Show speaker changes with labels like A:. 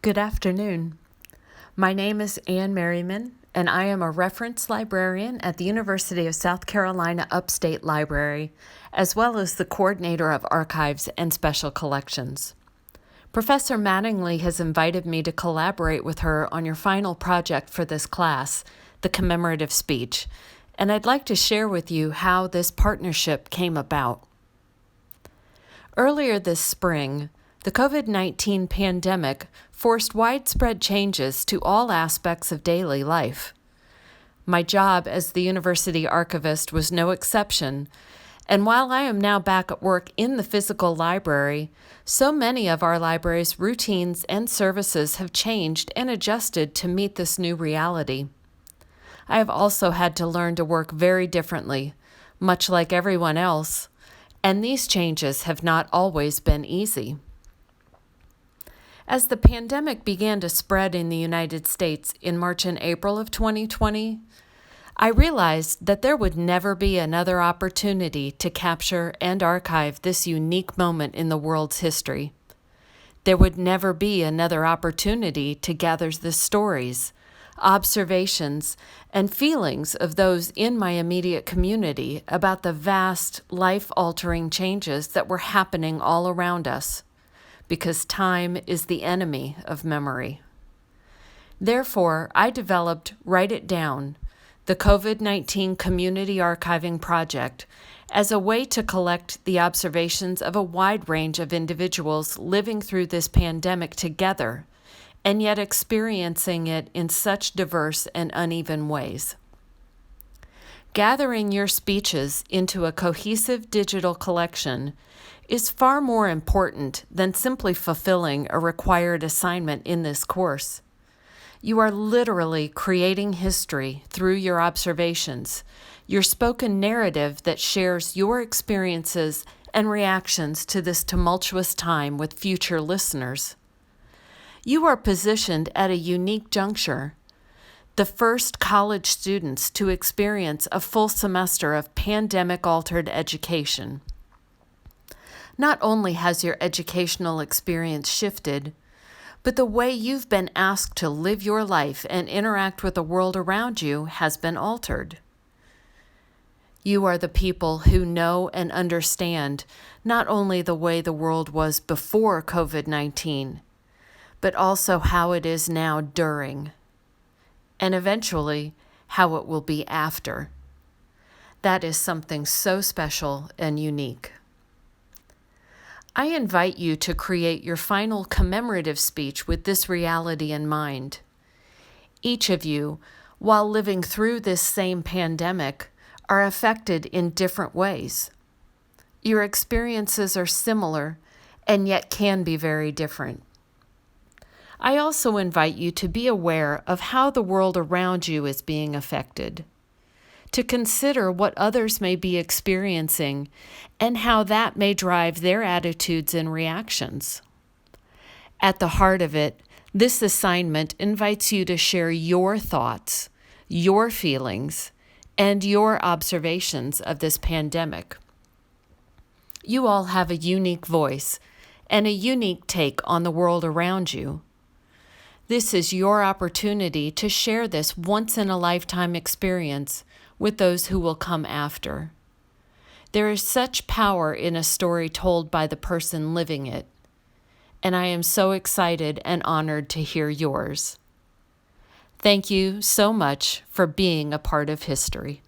A: Good afternoon. My name is Ann Merryman, and I am a reference librarian at the University of South Carolina Upstate Library, as well as the coordinator of archives and special collections. Professor Mattingly has invited me to collaborate with her on your final project for this class, the commemorative speech, and I'd like to share with you how this partnership came about. Earlier this spring, the COVID-19 pandemic forced widespread changes to all aspects of daily life. My job as the university archivist was no exception, and while I am now back at work in the physical library, so many of our library's routines and services have changed and adjusted to meet this new reality. I have also had to learn to work very differently, much like everyone else, and these changes have not always been easy. As the pandemic began to spread in the United States in March and April of 2020, I realized that there would never be another opportunity to capture and archive this unique moment in the world's history. There would never be another opportunity to gather the stories, observations, and feelings of those in my immediate community about the vast, life-altering changes that were happening all around us, because time is the enemy of memory. Therefore, I developed Write It Down, the COVID-19 Community Archiving Project, as a way to collect the observations of a wide range of individuals living through this pandemic together, and yet experiencing it in such diverse and uneven ways. Gathering your speeches into a cohesive digital collection is far more important than simply fulfilling a required assignment in this course. You are literally creating history through your observations, your spoken narrative that shares your experiences and reactions to this tumultuous time with future listeners. You are positioned at a unique juncture, the first college students to experience a full semester of pandemic-altered education. Not only has your educational experience shifted, but the way you've been asked to live your life and interact with the world around you has been altered. You are the people who know and understand not only the way the world was before COVID-19, but also how it is now during, and eventually how it will be after. That is something so special and unique. I invite you to create your final commemorative speech with this reality in mind. Each of you, while living through this same pandemic, are affected in different ways. Your experiences are similar and yet can be very different. I also invite you to be aware of how the world around you is being affected, to consider what others may be experiencing and how that may drive their attitudes and reactions. At the heart of it, this assignment invites you to share your thoughts, your feelings, and your observations of this pandemic. You all have a unique voice and a unique take on the world around you. This is your opportunity to share this once-in-a-lifetime experience with those who will come after. There is such power in a story told by the person living it, and I am so excited and honored to hear yours. Thank you so much for being a part of history.